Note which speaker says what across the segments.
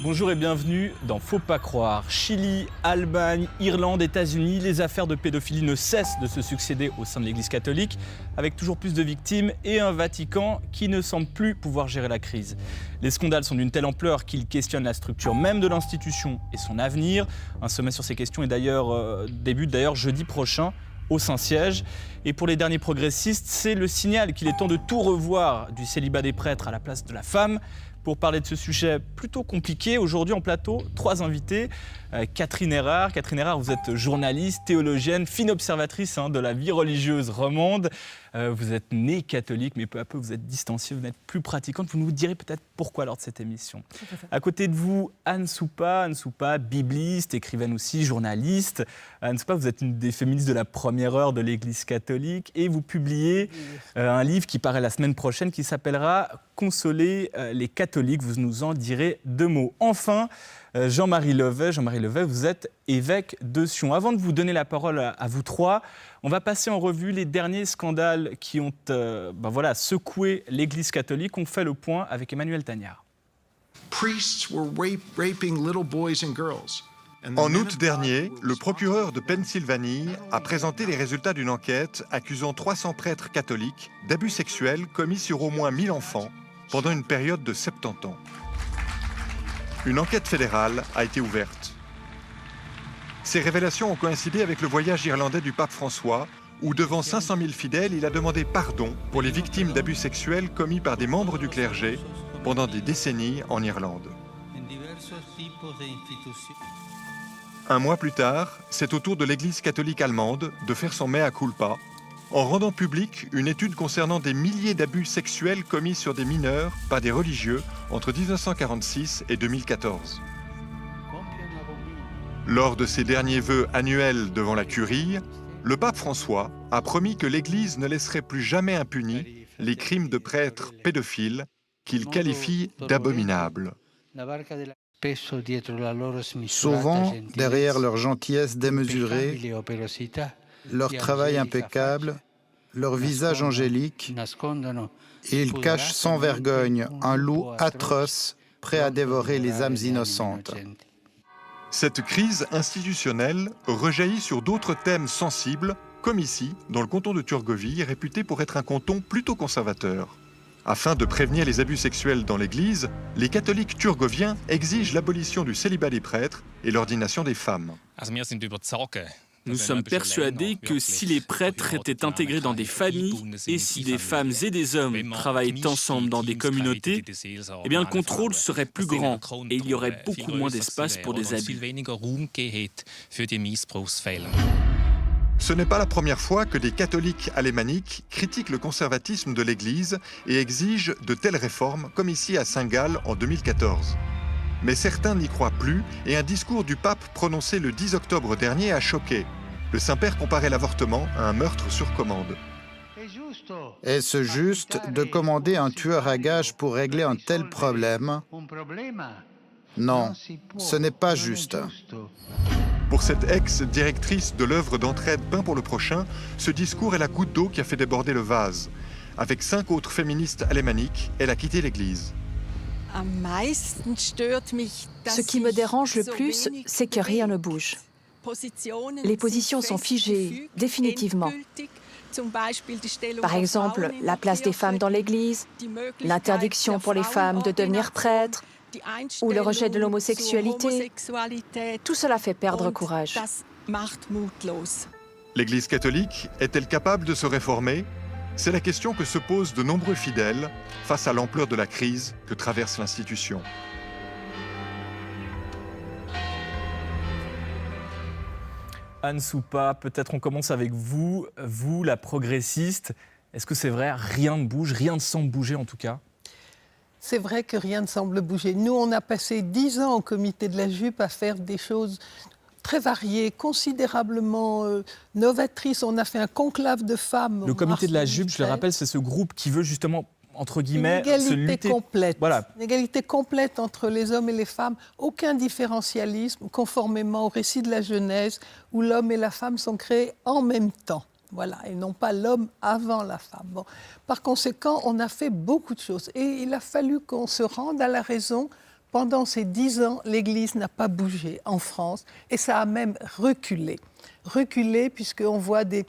Speaker 1: Bonjour et bienvenue dans Faut pas croire. Chili, Allemagne, Irlande, États-Unis, les affaires de pédophilie ne cessent de se succéder au sein de l'Église catholique, avec toujours plus de victimes et un Vatican qui ne semble plus pouvoir gérer la crise. Les scandales sont d'une telle ampleur qu'ils questionnent la structure même de l'institution et son avenir. Un sommet sur ces questions débute d'ailleurs jeudi prochain au Saint-Siège. Et pour les derniers progressistes, c'est le signal qu'il est temps de tout revoir, du célibat des prêtres à la place de la femme. Pour parler de ce sujet plutôt compliqué, aujourd'hui en plateau, 3 invités. Catherine Erard. Catherine Erard, vous êtes journaliste, théologienne, fine observatrice de la vie religieuse romande. Vous êtes née catholique, mais peu à peu vous êtes distanciée, vous n'êtes plus pratiquante. Vous nous direz peut-être pourquoi lors de cette émission. À côté de vous, Anne Soupa, bibliste, écrivaine aussi, journaliste. Anne Soupa, vous êtes une des féministes de la première heure de l'Église catholique et vous publiez un livre qui paraît la semaine prochaine qui s'appellera « Consoler les catholiques ». Vous nous en direz 2 mots. Enfin, Jean-Marie Levet. Jean-Marie Levet, vous êtes évêque de Sion. Avant de vous donner la parole à vous 3, on va passer en revue les derniers scandales qui ont secoué l'Église catholique. On fait le point avec Emmanuel Tagnard.
Speaker 2: En août dernier, le procureur de Pennsylvanie a présenté les résultats d'une enquête accusant 300 prêtres catholiques d'abus sexuels commis sur au moins 1000 enfants pendant une période de 70 ans. Une enquête fédérale a été ouverte. Ces révélations ont coïncidé avec le voyage irlandais du pape François, où devant 500 000 fidèles, il a demandé pardon pour les victimes d'abus sexuels commis par des membres du clergé pendant des décennies en Irlande. Un mois plus tard, c'est au tour de l'Église catholique allemande de faire son mea culpa en rendant publique une étude concernant des milliers d'abus sexuels commis sur des mineurs par des religieux entre 1946 et 2014. Lors de ses derniers vœux annuels devant la curie, le pape François a promis que l'Église ne laisserait plus jamais impunis les crimes de prêtres pédophiles qu'il qualifie d'abominables.
Speaker 3: Souvent, derrière leur gentillesse démesurée, leur travail impeccable, leur visage angélique, ils cachent sans vergogne un loup atroce prêt à dévorer les âmes innocentes.
Speaker 2: Cette crise institutionnelle rejaillit sur d'autres thèmes sensibles, comme ici, dans le canton de Turgovie, réputé pour être un canton plutôt conservateur. Afin de prévenir les abus sexuels dans l'Église, les catholiques turgoviens exigent l'abolition du célibat des prêtres et l'ordination des femmes.
Speaker 4: Nous sommes persuadés que si les prêtres étaient intégrés dans des familles et si des femmes et des hommes travaillaient ensemble dans des communautés, eh bien le contrôle serait plus grand et il y aurait beaucoup moins d'espace pour des abus.
Speaker 2: Ce n'est pas la première fois que des catholiques alémaniques critiquent le conservatisme de l'Église et exigent de telles réformes, comme ici à Saint-Gall en 2014. Mais certains n'y croient plus et un discours du pape prononcé le 10 octobre dernier a choqué. Le Saint-Père comparait l'avortement à un meurtre sur commande.
Speaker 3: Est-ce juste de commander un tueur à gages pour régler un tel problème? Non, ce n'est pas juste.
Speaker 2: Pour cette ex-directrice de l'œuvre d'entraide Pain pour le prochain, ce discours est la goutte d'eau qui a fait déborder le vase. Avec 5 autres féministes alémaniques, elle a quitté l'Église.
Speaker 5: Ce qui me dérange le plus, c'est que rien ne bouge. Les positions sont figées, définitivement. Par exemple, la place des femmes dans l'Église, l'interdiction pour les femmes de devenir prêtres, ou le rejet de l'homosexualité. Tout cela fait perdre courage.
Speaker 2: L'Église catholique est-elle capable de se réformer ? C'est la question que se posent de nombreux fidèles face à l'ampleur de la crise que traverse l'institution.
Speaker 1: Anne Soupa, peut-être on commence avec vous, la progressiste. Est-ce que c'est vrai, rien ne bouge, rien ne semble bouger en tout cas ?
Speaker 6: C'est vrai que rien ne semble bouger. Nous, on a passé 10 ans au comité de la jupe à faire des choses très variées, considérablement novatrices. On a fait un conclave de femmes.
Speaker 1: Le comité de la jupe, je le rappelle, c'est ce groupe qui veut justement, entre guillemets, se lutter.
Speaker 6: Complète.
Speaker 1: Voilà.
Speaker 6: Une égalité complète entre les hommes et les femmes. Aucun différentialisme, conformément au récit de la Genèse, où l'homme et la femme sont créés en même temps. Voilà, et non pas l'homme avant la femme. Bon. Par conséquent, on a fait beaucoup de choses. Et il a fallu qu'on se rende à la raison pendant ces 10 ans, l'Église n'a pas bougé en France et ça a même reculé. Reculé puisqu'on voit des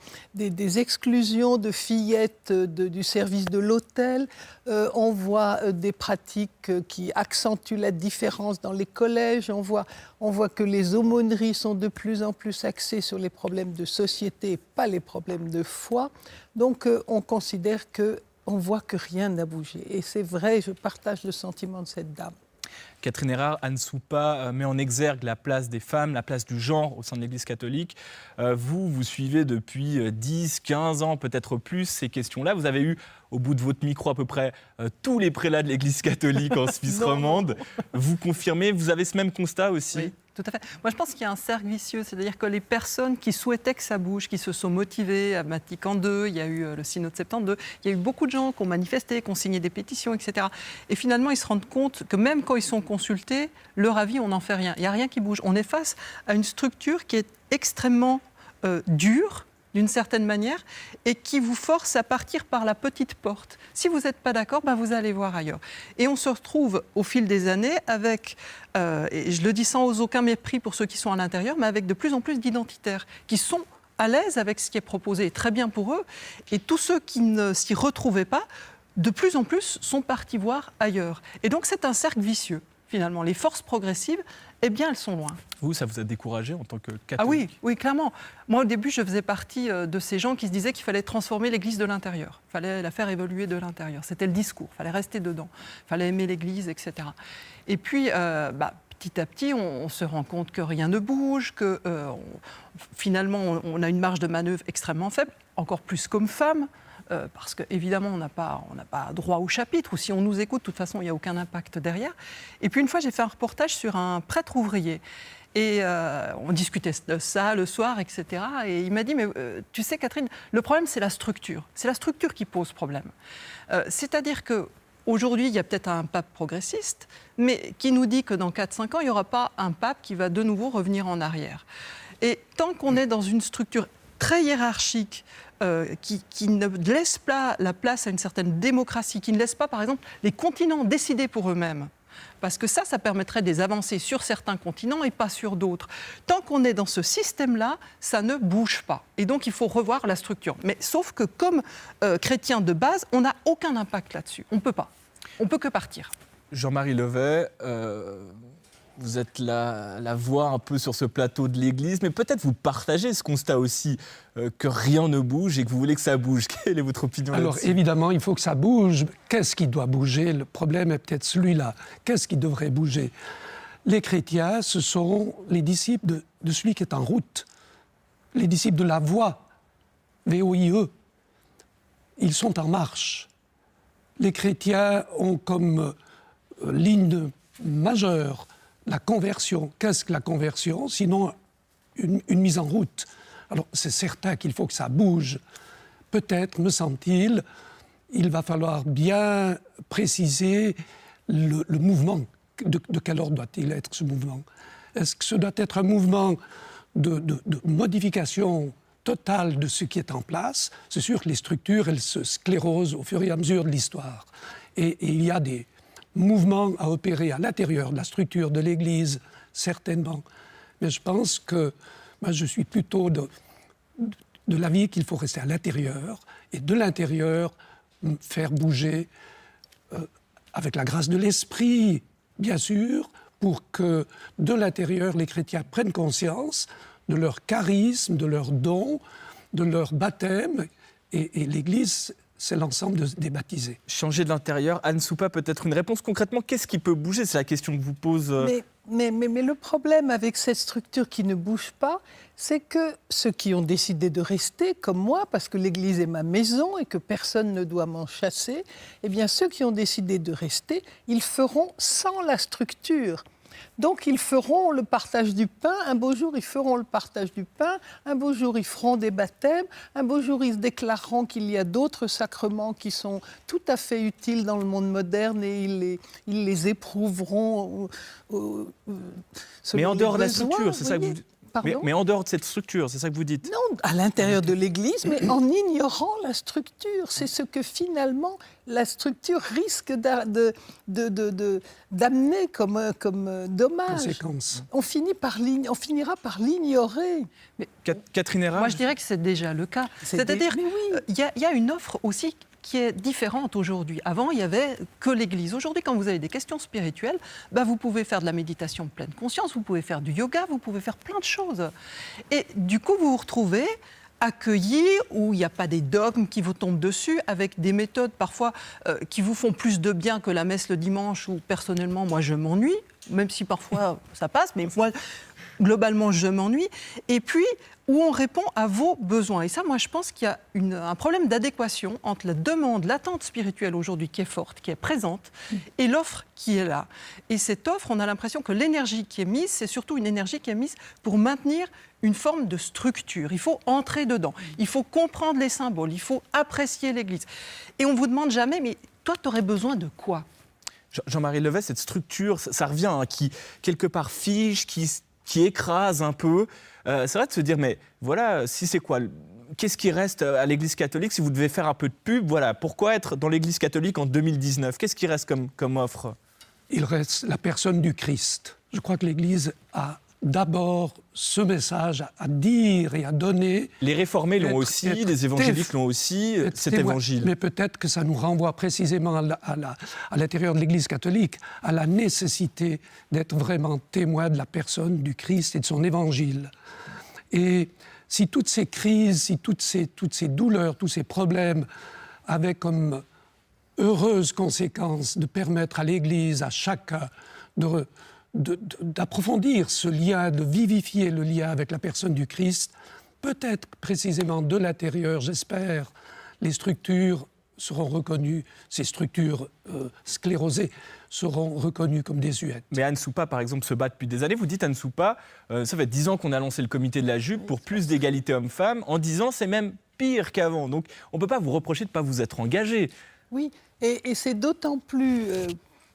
Speaker 6: exclusions de fillettes du service de l'autel, on voit des pratiques qui accentuent la différence dans les collèges, on voit que les aumôneries sont de plus en plus axées sur les problèmes de société et pas les problèmes de foi. Donc on considère qu'on voit que rien n'a bougé. Et c'est vrai, je partage le sentiment de cette dame.
Speaker 1: Catherine Erard, Anne Soupa met en exergue la place des femmes, la place du genre au sein de l'Église catholique. Vous suivez depuis 10, 15 ans, peut-être plus, ces questions-là. Vous avez eu, au bout de votre micro, à peu près tous les prélats de l'Église catholique en Suisse romande. Vous confirmez, vous avez ce même constat aussi ?
Speaker 7: Oui. Tout à fait. Moi, je pense qu'il y a un cercle vicieux, c'est-à-dire que les personnes qui souhaitaient que ça bouge, qui se sont motivées à Vatican II, il y a eu le synode de 72, il y a eu beaucoup de gens qui ont manifesté, qui ont signé des pétitions, etc. Et finalement, ils se rendent compte que même quand ils sont consultés, leur avis, on n'en fait rien. Il n'y a rien qui bouge. On est face à une structure qui est extrêmement dure, d'une certaine manière, et qui vous force à partir par la petite porte. Si vous n'êtes pas d'accord, vous allez voir ailleurs. Et on se retrouve au fil des années avec, et je le dis sans aucun mépris pour ceux qui sont à l'intérieur, mais avec de plus en plus d'identitaires qui sont à l'aise avec ce qui est proposé, très bien pour eux, et tous ceux qui ne s'y retrouvaient pas, de plus en plus sont partis voir ailleurs. Et donc c'est un cercle vicieux, finalement. Les forces progressives, eh bien, elles sont loin.
Speaker 1: Vous, ça vous a découragé en tant que catholique ?
Speaker 7: Ah oui, oui, clairement. Moi, au début, je faisais partie de ces gens qui se disaient qu'il fallait transformer l'Église de l'intérieur. Il fallait la faire évoluer de l'intérieur. C'était le discours. Il fallait rester dedans. Il fallait aimer l'Église, etc. Et puis, petit à petit, on se rend compte que rien ne bouge, que finalement, on a une marge de manœuvre extrêmement faible, encore plus comme femme. Parce qu'évidemment, on n'a pas droit au chapitre, ou si on nous écoute, de toute façon, il n'y a aucun impact derrière. Et puis une fois, j'ai fait un reportage sur un prêtre ouvrier. Et on discutait de ça le soir, etc. Et il m'a dit, mais tu sais, Catherine, le problème, c'est la structure. C'est la structure qui pose problème. C'est-à-dire qu'aujourd'hui, il y a peut-être un pape progressiste, mais qui nous dit que dans 4-5 ans, il n'y aura pas un pape qui va de nouveau revenir en arrière. Et tant qu'on est dans une structure très hiérarchique, qui ne laisse pas la place à une certaine démocratie, qui ne laisse pas, par exemple, les continents décider pour eux-mêmes. Parce que ça permettrait des avancées sur certains continents et pas sur d'autres. Tant qu'on est dans ce système-là, ça ne bouge pas. Et donc, il faut revoir la structure. Mais sauf que, comme chrétien de base, on n'a aucun impact là-dessus. On ne peut pas. On ne peut que partir.
Speaker 1: Jean-Marie Levet, vous êtes la voix un peu sur ce plateau de l'Église, mais peut-être vous partagez ce constat aussi, que rien ne bouge et que vous voulez que ça bouge. Quelle est votre opinion là-dessus ?
Speaker 8: Alors évidemment, il faut que ça bouge. Qu'est-ce qui doit bouger ? Le problème est peut-être celui-là. Qu'est-ce qui devrait bouger ? Les chrétiens, ce sont les disciples de celui qui est en route, les disciples de la voie, VOIE. Ils sont en marche. Les chrétiens ont comme ligne majeure la conversion. Qu'est-ce que la conversion ? Sinon, une mise en route. Alors, c'est certain qu'il faut que ça bouge. Peut-être, me semble-t-il, il va falloir bien préciser le mouvement. De quel ordre doit-il être, ce mouvement ? Est-ce que ce doit être un mouvement de modification totale de ce qui est en place ? C'est sûr que les structures, elles se sclérosent au fur et à mesure de l'histoire. Et il y a des mouvements à opérer à l'intérieur de la structure de l'Église, certainement. Mais je pense que moi, je suis plutôt de l'avis qu'il faut rester à l'intérieur et de l'intérieur faire bouger avec la grâce de l'Esprit, bien sûr, pour que de l'intérieur, les chrétiens prennent conscience de leur charisme, de leurs dons, de leur baptême, et l'Église, c'est l'ensemble des baptisés.
Speaker 1: Changer de l'intérieur, Anne Soupa, peut-être une réponse concrètement. Qu'est-ce qui peut bouger ? C'est la question que vous pose.
Speaker 6: Mais le problème avec cette structure qui ne bouge pas, c'est que ceux qui ont décidé de rester, comme moi, parce que l'Église est ma maison et que personne ne doit m'en chasser, eh bien ceux qui ont décidé de rester, ils feront sans la structure. Donc ils feront le partage du pain, un beau jour ils feront le partage du pain, un beau jour ils feront des baptêmes, un beau jour ils déclareront qu'il y a d'autres sacrements qui sont tout à fait utiles dans le monde moderne et ils les éprouveront.
Speaker 1: Mais en dehors de la structure, c'est ça que vous...
Speaker 6: Pardon ?
Speaker 1: Mais en dehors de cette structure, c'est ça que vous dites ?
Speaker 6: Non, à l'intérieur de l'Église, mais en ignorant la structure. C'est ce que finalement la structure risque d'amener comme dommage.
Speaker 8: Conséquence.
Speaker 6: On finira par l'ignorer.
Speaker 1: Catherine Erard ?
Speaker 7: Moi, je dirais que c'est déjà le cas. C'est-à-dire qu'il y a une offre aussi qui est différente aujourd'hui. Avant, il n'y avait que l'Église. Aujourd'hui, quand vous avez des questions spirituelles, vous pouvez faire de la méditation de pleine conscience, vous pouvez faire du yoga, vous pouvez faire plein de choses. Et du coup, vous vous retrouvez accueillis, où il n'y a pas des dogmes qui vous tombent dessus, avec des méthodes parfois qui vous font plus de bien que la messe le dimanche, où personnellement, moi, je m'ennuie, même si parfois ça passe, mais moi, globalement, je m'ennuie. Et puis, où on répond à vos besoins. Et ça, moi, je pense qu'il y a un problème d'adéquation entre la demande, l'attente spirituelle aujourd'hui qui est forte, qui est présente, et l'offre qui est là. Et cette offre, on a l'impression que l'énergie qui est mise, c'est surtout une énergie qui est mise pour maintenir une forme de structure. Il faut entrer dedans, il faut comprendre les symboles, il faut apprécier l'Église. Et on ne vous demande jamais, mais toi, tu aurais besoin de quoi ?
Speaker 1: Jean-Marie Levet, cette structure, ça revient, qui quelque part fige, qui écrase un peu. C'est vrai de se dire, mais voilà, si c'est quoi ? Qu'est-ce qui reste à l'Église catholique si vous devez faire un peu de pub ? Voilà, pourquoi être dans l'Église catholique en 2019 ? Qu'est-ce qui reste comme offre ?
Speaker 8: Il reste la personne du Christ. Je crois que l'Église a d'abord ce message à dire et à donner.
Speaker 1: Les réformés l'ont aussi, les évangéliques l'ont aussi, cet évangile.
Speaker 8: Mais peut-être que ça nous renvoie précisément à l'intérieur de l'Église catholique, à la nécessité d'être vraiment témoin de la personne du Christ et de son évangile. Et si toutes ces crises, si toutes ces douleurs, tous ces problèmes avaient comme heureuse conséquence de permettre à l'Église, à chacun, d'approfondir ce lien, de vivifier le lien avec la personne du Christ, peut-être précisément de l'intérieur, j'espère, les structures seront reconnues, ces structures sclérosées seront reconnues comme désuètes.
Speaker 1: Mais Anne Soupa, par exemple, se bat depuis des années. Vous dites, Anne Soupa, ça fait 10 ans qu'on a lancé le comité de la jupe pour plus d'égalité hommes-femmes. En 10 ans, c'est même pire qu'avant. Donc, on ne peut pas vous reprocher de ne pas vous être engagé.
Speaker 6: Oui, et c'est d'autant plus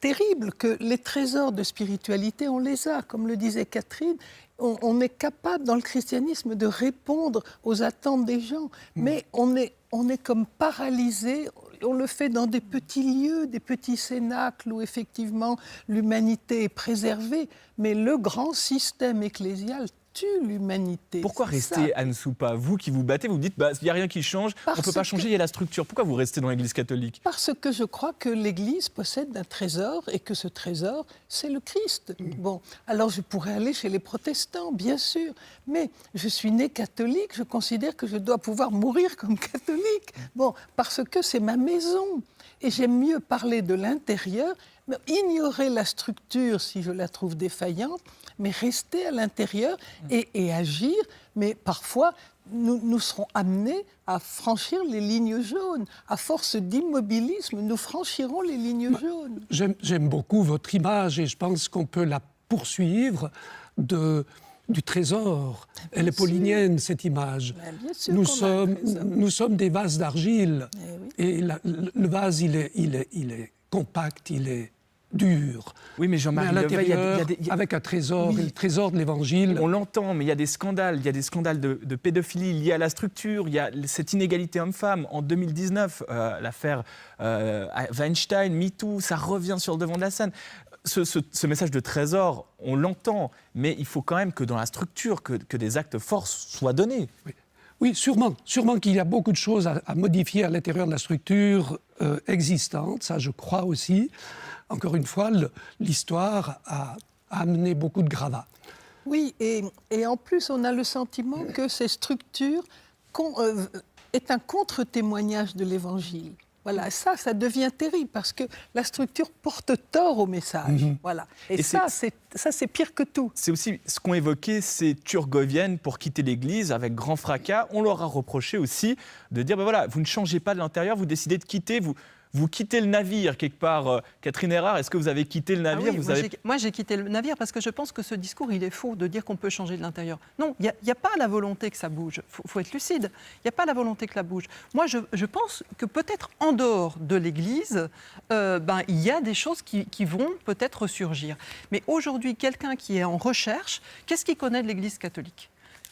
Speaker 6: terrible que les trésors de spiritualité, on les a. Comme le disait Catherine, on est capable dans le christianisme de répondre aux attentes des gens, mais on est comme paralysé. On le fait dans des petits lieux, des petits cénacles où effectivement l'humanité est préservée, mais le grand système ecclésial tue l'humanité.
Speaker 1: Pourquoi rester, Anne Soupa ? Vous qui vous battez, vous dites il n'y a rien qui change, on ne peut pas changer, il y a la structure. Pourquoi vous restez dans l'Église catholique ?
Speaker 6: Parce que je crois que l'Église possède un trésor et que ce trésor, c'est le Christ. Bon, alors je pourrais aller chez les protestants, bien sûr, mais je suis née catholique, je considère que je dois pouvoir mourir comme catholique. Bon, parce que c'est ma maison. Et j'aime mieux parler de l'intérieur, mais ignorer la structure si je la trouve défaillante, mais rester à l'intérieur et agir. Mais parfois, nous serons amenés à franchir les lignes jaunes. À force d'immobilisme, nous franchirons les lignes jaunes.
Speaker 8: J'aime beaucoup votre image et je pense qu'on peut la poursuivre du trésor. Elle est paulinienne, cette image. Nous sommes des vases d'argile. Et le vase, il est compact, il est dur.
Speaker 1: Oui, mais Jean-Marie
Speaker 8: à l'intérieur, avec un trésor, et le trésor de l'Évangile.
Speaker 1: On l'entend, mais il y a des scandales. Il y a des scandales de pédophilie liés à la structure. Il y a cette inégalité homme-femme. En 2019, l'affaire Weinstein, MeToo, ça revient sur le devant de la scène. Ce message de trésor, on l'entend, mais il faut quand même que dans la structure, que des actes forts soient donnés.
Speaker 8: Oui, sûrement qu'il y a beaucoup de choses à modifier à l'intérieur de la structure existante, ça je crois aussi. Encore une fois, l'histoire a amené beaucoup de gravats.
Speaker 6: Oui, et en plus, on a le sentiment que ces structures est un contre-témoignage de l'Évangile. Voilà, ça devient terrible parce que la structure porte tort au message. Voilà. Et ça, c'est pire que tout.
Speaker 1: C'est aussi ce qu'ont évoqué ces Turgoviennes pour quitter l'Église avec grand fracas. On leur a reproché aussi de dire, voilà, vous ne changez pas de l'intérieur, vous décidez de quitter, Vous quittez le navire quelque part. Catherine Erard, est-ce que vous avez quitté le navire?
Speaker 7: Moi, j'ai quitté le navire parce que je pense que ce discours, il est faux de dire qu'on peut changer de l'intérieur. Non, il n'y a pas la volonté que ça bouge. Il faut être lucide. Il n'y a pas la volonté que ça bouge. Moi, je pense que peut-être en dehors de l'Église, il y a des choses qui vont peut-être ressurgir. Mais aujourd'hui, quelqu'un qui est en recherche, qu'est-ce qu'il connaît de l'Église catholique ?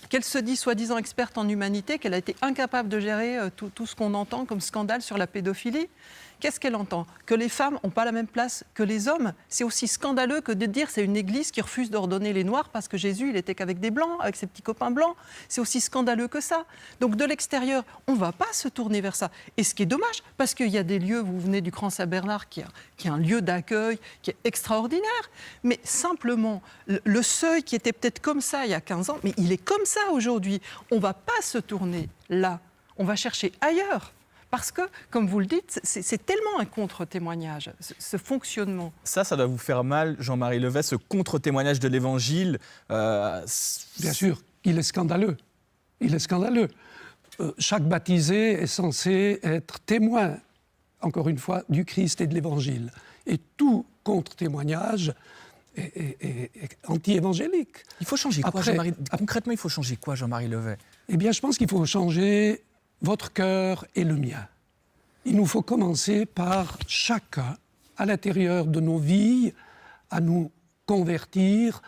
Speaker 7: Qu'elle se dit soi-disant experte en humanité, qu'elle a été incapable de gérer tout ce qu'on entend comme scandale sur la pédophilie. Qu'est-ce qu'elle entend? Que les femmes n'ont pas la même place que les hommes. C'est aussi scandaleux que de dire c'est une église qui refuse d'ordonner les noirs parce que Jésus, il était qu'avec des blancs, avec ses petits copains blancs. C'est aussi scandaleux que ça. Donc de l'extérieur, on ne va pas se tourner vers ça. Et ce qui est dommage, parce qu'il y a des lieux, vous venez du Grand Saint-Bernard, qui est un lieu d'accueil, qui est extraordinaire. Mais simplement, le seuil qui était peut-être comme ça il y a 15 ans, mais il est comme ça aujourd'hui. On ne va pas se tourner là. On va chercher ailleurs. Parce que, comme vous le dites, c'est tellement un contre-témoignage, ce fonctionnement.
Speaker 1: Ça doit vous faire mal, Jean-Marie Levet, ce contre-témoignage de l'Évangile.
Speaker 8: Bien sûr, il est scandaleux. Il est scandaleux. Chaque baptisé est censé être témoin, encore une fois, du Christ et de l'Évangile. Et tout contre-témoignage est anti-évangélique.
Speaker 1: Il faut changer quoi, Jean-Marie ? Concrètement, il faut changer quoi, Jean-Marie Levet ?
Speaker 8: Eh bien, je pense qu'il faut changer votre cœur et le mien. Il nous faut commencer par chacun, à l'intérieur de nos vies, à nous convertir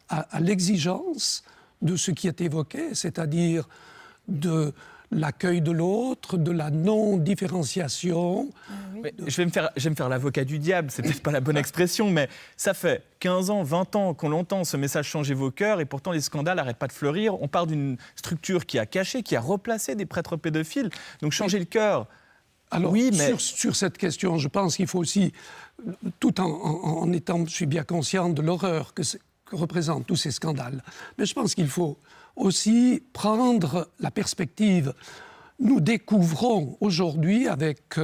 Speaker 8: à l'exigence de ce qui est évoqué, c'est-à-dire de l'accueil de l'autre, de la non-différenciation.
Speaker 1: Oui. Je vais me faire l'avocat du diable, c'est peut-être pas la bonne expression, mais ça fait 15 ans, 20 ans qu'on entend ce message changer vos cœurs et pourtant les scandales n'arrêtent pas de fleurir. On part d'une structure qui a caché, qui a replacé des prêtres pédophiles. Donc changer le cœur,
Speaker 8: alors,
Speaker 1: oui, mais...
Speaker 8: Sur cette question, je pense qu'il faut aussi, tout en étant, je suis bien conscient de l'horreur que représentent tous ces scandales, mais je pense qu'il faut aussi prendre la perspective. Nous découvrons aujourd'hui, avec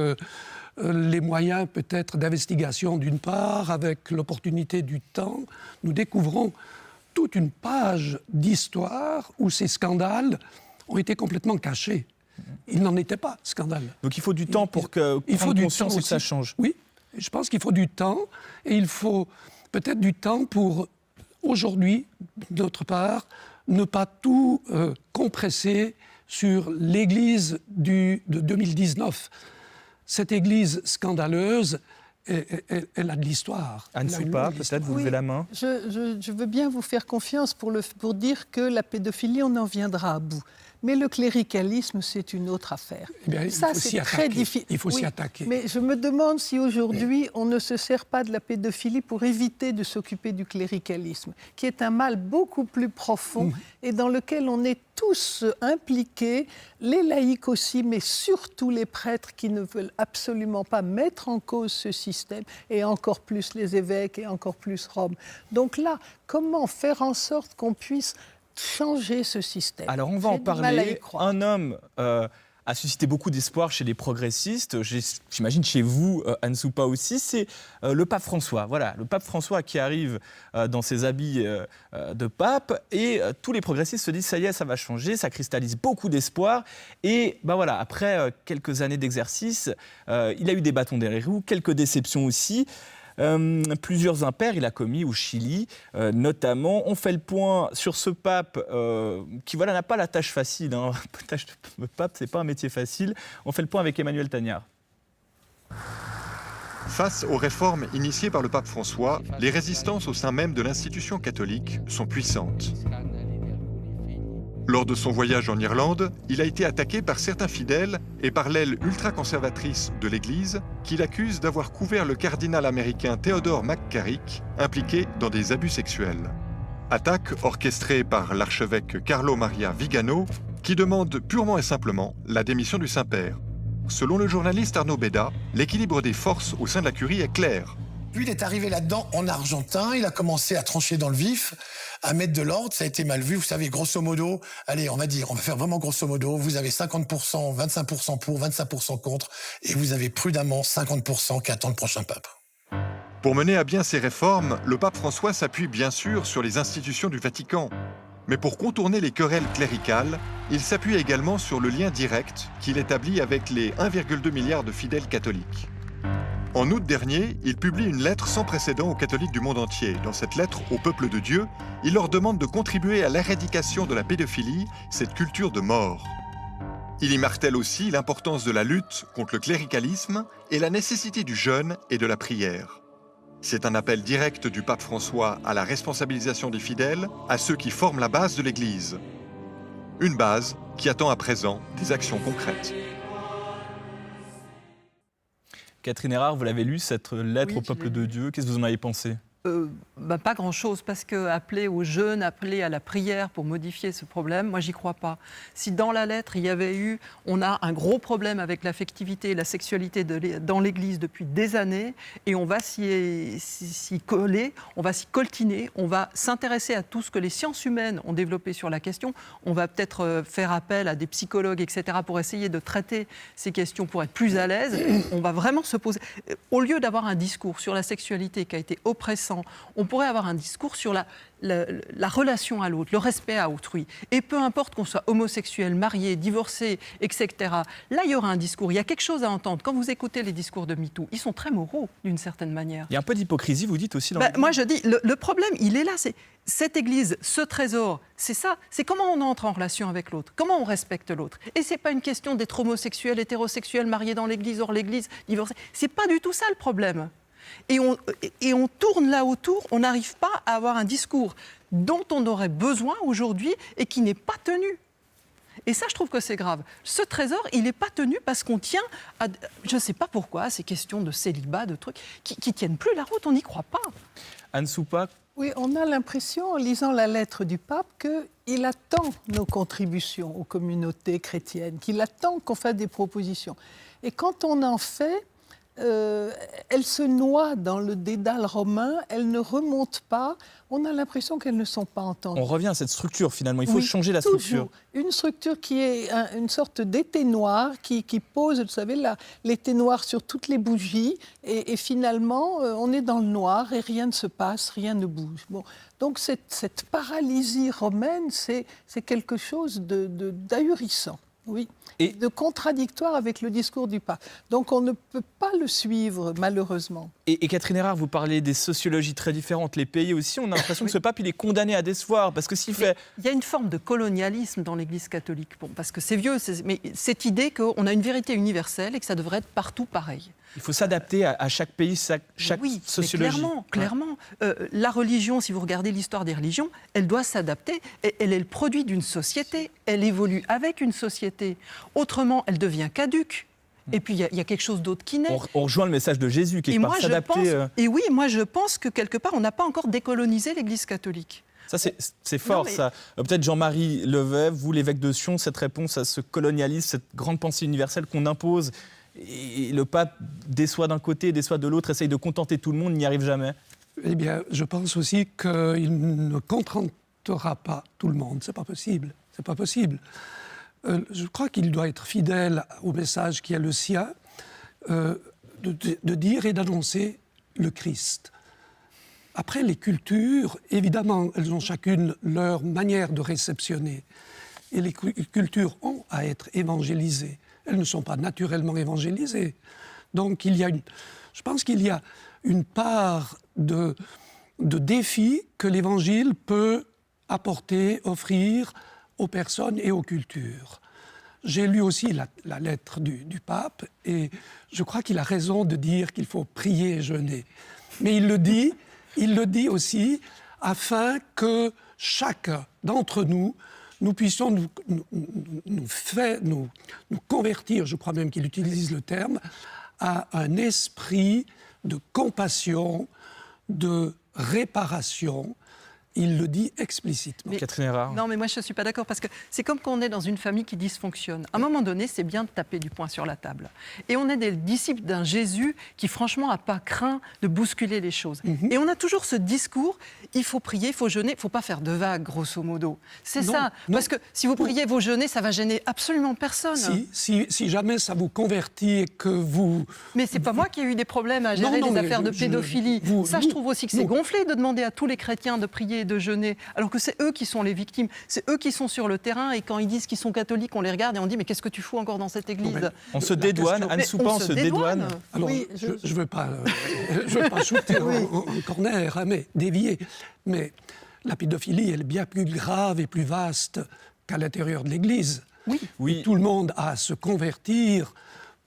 Speaker 8: les moyens peut-être d'investigation d'une part, avec l'opportunité du temps, nous découvrons toute une page d'histoire où ces scandales ont été complètement cachés. Ils n'en étaient pas, scandales.
Speaker 1: Donc il faut du temps pour que conscience que ça change.
Speaker 8: Oui, je pense qu'il faut du temps, et il faut peut-être du temps pour, aujourd'hui, d'autre part, ne pas tout compresser sur l'Église de 2019. Cette Église scandaleuse, elle a de l'histoire.
Speaker 1: Anne Soupa, peut-être, vous levez la main.
Speaker 6: Je veux bien vous faire confiance pour dire que la pédophilie, on en viendra à bout. Mais le cléricalisme, c'est une autre affaire.
Speaker 8: Eh bien, ça, c'est très difficile. Il faut s'y attaquer.
Speaker 6: Mais je me demande si aujourd'hui, on ne se sert pas de la pédophilie pour éviter de s'occuper du cléricalisme, qui est un mal beaucoup plus profond et dans lequel on est tous impliqués, les laïcs aussi, mais surtout les prêtres qui ne veulent absolument pas mettre en cause ce système, et encore plus les évêques et encore plus Rome. Donc là, comment faire en sorte qu'on puisse changer ce système?
Speaker 1: Alors on va en parler. Un homme a suscité beaucoup d'espoir chez les progressistes, j'imagine chez vous, Anne Soupa aussi, c'est le pape François. Voilà, le pape François qui arrive dans ses habits de pape, et tous les progressistes se disent ça y est, ça va changer, ça cristallise beaucoup d'espoir. Et voilà, après quelques années d'exercice, il a eu des bâtons dans les roues, quelques déceptions aussi. Plusieurs impairs il a commis au Chili, notamment. On fait le point sur ce pape qui n'a pas la tâche facile. Hein. La tâche de pape, c'est pas un métier facile. On fait le point avec Emmanuel Tagnard.
Speaker 2: Face aux réformes initiées par le pape François, les résistances au sein même de l'institution catholique sont puissantes. Lors de son voyage en Irlande, il a été attaqué par certains fidèles et par l'aile ultra-conservatrice de l'Église qui l'accuse d'avoir couvert le cardinal américain Theodore McCarrick, impliqué dans des abus sexuels. Attaque orchestrée par l'archevêque Carlo Maria Vigano, qui demande purement et simplement la démission du Saint-Père. Selon le journaliste Arnaud Béda, l'équilibre des forces au sein de la curie est clair.
Speaker 9: Lui, il est arrivé là-dedans en argentin, il a commencé à trancher dans le vif, à mettre de l'ordre, ça a été mal vu. Vous savez, grosso modo, allez, on va faire vraiment grosso modo, vous avez 50%, 25% pour, 25% contre, et vous avez prudemment 50% qui attendent le prochain pape.
Speaker 2: Pour mener à bien ces réformes, le pape François s'appuie bien sûr sur les institutions du Vatican. Mais pour contourner les querelles cléricales, il s'appuie également sur le lien direct qu'il établit avec les 1,2 milliard de fidèles catholiques. En août dernier, il publie une lettre sans précédent aux catholiques du monde entier. Dans cette lettre au peuple de Dieu, il leur demande de contribuer à l'éradication de la pédophilie, cette culture de mort. Il y martèle aussi l'importance de la lutte contre le cléricalisme et la nécessité du jeûne et de la prière. C'est un appel direct du pape François à la responsabilisation des fidèles, à ceux qui forment la base de l'Église. Une base qui attend à présent des actions concrètes.
Speaker 1: Catherine Erard, vous l'avez lu, cette lettre au peuple de Dieu. Qu'est-ce que vous en avez pensé ?
Speaker 7: Pas grand-chose, parce qu'appeler au jeûne, appeler à la prière pour modifier ce problème, moi, j'y crois pas. Si dans la lettre, il y avait eu, on a un gros problème avec l'affectivité et la sexualité dans l'Église depuis des années, et on va s'y coller, on va s'y coltiner, on va s'intéresser à tout ce que les sciences humaines ont développé sur la question, on va peut-être faire appel à des psychologues, etc., pour essayer de traiter ces questions, pour être plus à l'aise. On va vraiment se poser... Au lieu d'avoir un discours sur la sexualité qui a été oppressant, on pourrait avoir un discours sur la relation à l'autre, le respect à autrui. Et peu importe qu'on soit homosexuel, marié, divorcé, etc. Là, il y aura un discours. Il y a quelque chose à entendre. Quand vous écoutez les discours de MeToo, ils sont très moraux, d'une certaine manière.
Speaker 1: Il y a un peu d'hypocrisie, vous dites aussi dans
Speaker 7: Moi, je dis, le problème, il est là. C'est cette Église, ce trésor, c'est ça. C'est comment on entre en relation avec l'autre, comment on respecte l'autre. Et c'est pas une question d'être homosexuel, hétérosexuel, marié dans l'Église, hors l'Église, divorcé. C'est pas du tout ça le problème. Et on tourne là autour, on n'arrive pas à avoir un discours dont on aurait besoin aujourd'hui et qui n'est pas tenu. Et ça, je trouve que c'est grave. Ce trésor, il n'est pas tenu parce qu'on tient à... Je ne sais pas pourquoi, ces questions de célibat, de trucs, qui ne tiennent plus la route, on n'y croit pas.
Speaker 1: Anne Soupa.
Speaker 6: Oui, on a l'impression, en lisant la lettre du pape, qu'il attend nos contributions aux communautés chrétiennes, qu'il attend qu'on fasse des propositions. Et quand on en fait... elles se noient dans le dédale romain, elles ne remontent pas, on a l'impression qu'elles ne sont pas entendues.
Speaker 1: On revient à cette structure finalement, il faut changer la structure.
Speaker 6: Une structure qui est une sorte d'éteignoir qui pose, vous savez, l'éteignoir sur toutes les bougies et finalement on est dans le noir et rien ne se passe, rien ne bouge. Bon. Donc cette paralysie romaine, c'est quelque chose d'ahurissant. Oui, et de contradictoire avec le discours du pape. Donc on ne peut pas le suivre, malheureusement.
Speaker 1: Et Catherine Erard, vous parlez des sociologies très différentes, les pays aussi, on a l'impression que ce pape, il est condamné à décevoir, parce que s'il fait...
Speaker 7: Il y a une forme de colonialisme dans l'Église catholique, parce que c'est vieux, mais cette idée qu'on a une vérité universelle et que ça devrait être partout pareil.
Speaker 1: Il faut s'adapter à chaque pays, chaque sociologie.
Speaker 7: Clairement. La religion, si vous regardez l'histoire des religions, elle doit s'adapter. Elle est le produit d'une société. Elle évolue avec une société. Autrement, elle devient caduque. Et puis, il y a quelque chose d'autre qui naît.
Speaker 1: On rejoint le message de Jésus, quelque part, s'adapter...
Speaker 7: Et oui, moi, je pense que quelque part, on n'a pas encore décolonisé l'Église catholique.
Speaker 1: Ça, c'est fort, ça. Peut-être Jean-Marie Levève, vous, l'évêque de Sion, cette réponse à ce colonialisme, cette grande pensée universelle qu'on impose... Et le pape déçoit d'un côté, déçoit de l'autre, essaye de contenter tout le monde, n'y arrive jamais.
Speaker 8: Eh bien, je pense aussi qu'il ne contentera pas tout le monde. C'est pas possible. C'est pas possible. Je crois qu'il doit être fidèle au message qui est le sien, de dire et d'annoncer le Christ. Après, les cultures, évidemment, elles ont chacune leur manière de réceptionner. Et les cultures ont à être évangélisées. Elles ne sont pas naturellement évangélisées. Donc, je pense qu'il y a une part de défi que l'Évangile peut apporter, offrir aux personnes et aux cultures. J'ai lu aussi la lettre du pape et je crois qu'il a raison de dire qu'il faut prier et jeûner. Mais il le dit aussi afin que chacun d'entre nous puissions nous convertir, je crois même qu'il utilise le terme, à un esprit de compassion, de réparation. Il le dit explicitement.
Speaker 1: Catherine Erard.
Speaker 7: Non, mais moi, je ne suis pas d'accord, parce que c'est comme quand on est dans une famille qui dysfonctionne. À un moment donné, c'est bien de taper du poing sur la table. Et on est des disciples d'un Jésus qui, franchement, n'a pas craint de bousculer les choses. Et on a toujours ce discours, il faut prier, il faut jeûner, il ne faut pas faire de vagues, grosso modo. C'est ça. Parce que si vous priez, vous jeûnez, ça ne va gêner absolument personne.
Speaker 8: Si jamais ça vous convertit et que vous...
Speaker 7: Mais ce n'est pas moi qui ai eu des problèmes à gérer des affaires de pédophilie. Je trouve aussi que c'est gonflé de demander à tous les chrétiens de prier prier, de jeûner, alors que c'est eux qui sont les victimes, c'est eux qui sont sur le terrain, et quand ils disent qu'ils sont catholiques, on les regarde et on dit mais qu'est-ce que tu fous encore dans cette église?
Speaker 1: On se dédouane, Anne Soupa, on se dédouane.
Speaker 8: Alors,
Speaker 6: Oui,
Speaker 8: je ne veux pas shooter en corner, hein, mais dévier. Mais la pédophilie, elle est bien plus grave et plus vaste qu'à l'intérieur de l'Église.
Speaker 1: Oui.
Speaker 8: Et tout le monde a à se convertir.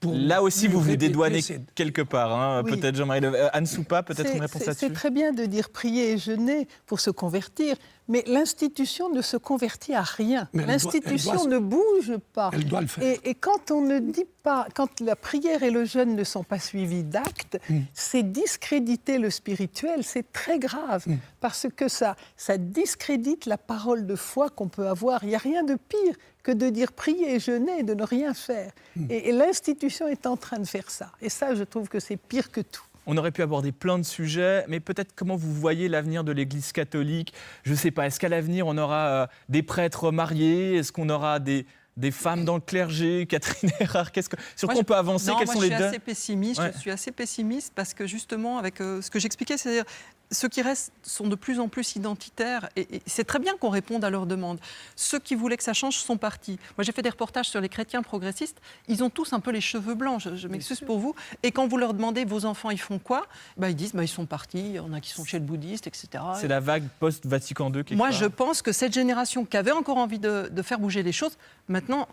Speaker 1: Là aussi, vous dédouanez quelque part, hein, peut-être Jean-Marie Levet. Anne Soupa, peut-être une réponse là-dessus.
Speaker 6: C'est très bien de dire prier et jeûner pour se convertir, mais l'institution ne se convertit à rien. L'institution ne bouge pas.
Speaker 8: Elle doit le faire.
Speaker 6: Et quand on ne dit pas, quand la prière et le jeûne ne sont pas suivis d'actes, c'est discréditer le spirituel, c'est très grave, parce que ça discrédite la parole de foi qu'on peut avoir. Il n'y a rien de pire que de dire prier et jeûner et de ne rien faire. Et l'institution est en train de faire ça. Et ça, je trouve que c'est pire que tout.
Speaker 1: On aurait pu aborder plein de sujets, mais peut-être comment vous voyez l'avenir de l'Église catholique? Je ne sais pas, est-ce qu'à l'avenir, on aura des prêtres mariés? Est-ce qu'on aura des femmes dans le clergé? Catherine Erard, sur quoi on peut avancer? Quels sont les deux?
Speaker 7: Je suis assez pessimiste parce que justement, avec ce que j'expliquais, c'est-à-dire ceux qui restent sont de plus en plus identitaires et c'est très bien qu'on réponde à leurs demandes. Ceux qui voulaient que ça change sont partis. Moi, j'ai fait des reportages sur les chrétiens progressistes. Ils ont tous un peu les cheveux blancs, je m'excuse pour vous. Et quand vous leur demandez, vos enfants, ils font quoi? Ils disent, ils sont partis, il y en a qui sont chez le bouddhiste, etc.
Speaker 1: C'est la vague post-Vatican II.
Speaker 7: Moi, je pense que cette génération qui avait encore envie de faire bouger les choses, maintenant,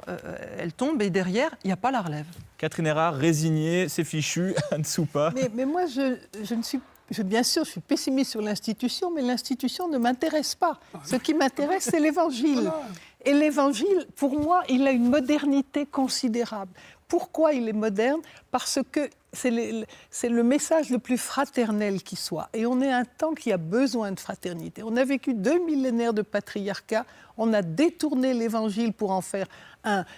Speaker 7: elle tombe et derrière, il n'y a pas la relève.
Speaker 1: Catherine Erard, résignée, c'est fichu. Anne Soupa.
Speaker 6: Mais moi, je ne suis bien sûr, je suis pessimiste sur l'institution, mais l'institution ne m'intéresse pas. Ce qui m'intéresse, c'est l'Évangile. Et l'Évangile, pour moi, il a une modernité considérable. Pourquoi il est moderne? Parce que c'est le message le plus fraternel qui soit. Et on est un temps qui a besoin de fraternité. On a vécu 2 millénaires de patriarcat. On a détourné l'Évangile pour en faire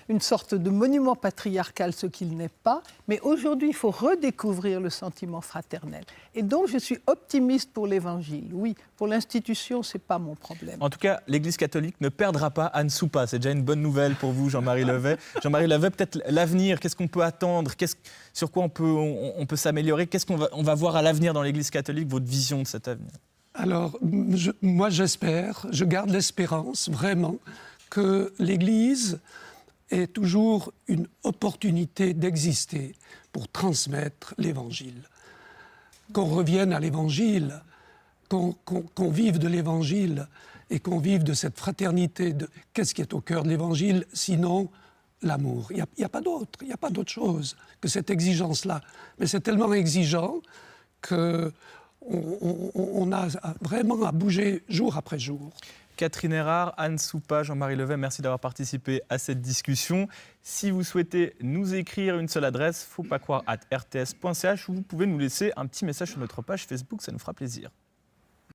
Speaker 6: une sorte de monument patriarcal, ce qu'il n'est pas. Mais aujourd'hui, il faut redécouvrir le sentiment fraternel. Et donc, je suis optimiste pour l'Évangile. Oui, pour l'institution, ce n'est pas mon problème.
Speaker 1: En tout cas, l'Église catholique ne perdra pas Anne Soupa. C'est déjà une bonne nouvelle pour vous, Jean-Marie Levet. Jean-Marie Levet, peut-être l'avenir, qu'est-ce qu'on peut attendre? Sur quoi on peut s'améliorer? Qu'est-ce qu'on va voir à l'avenir dans l'Église catholique, votre vision de cet avenir?
Speaker 8: Alors, moi j'espère, je garde l'espérance vraiment que l'Église ait toujours une opportunité d'exister pour transmettre l'Évangile. Qu'on revienne à l'Évangile, qu'on vive de l'Évangile et qu'on vive de cette fraternité. Qu'est-ce qui est au cœur de l'Évangile, sinon l'amour? Il n'y a pas d'autre, il n'y a pas d'autre chose que cette exigence-là. Mais c'est tellement exigeant qu'on a vraiment à bouger jour après jour.
Speaker 1: Catherine Erard, Anne Soupa, Jean-Marie Levet, merci d'avoir participé à cette discussion. Si vous souhaitez nous écrire, une seule adresse, fautpascroire@rts.ch, ou vous pouvez nous laisser un petit message sur notre page Facebook, ça nous fera plaisir.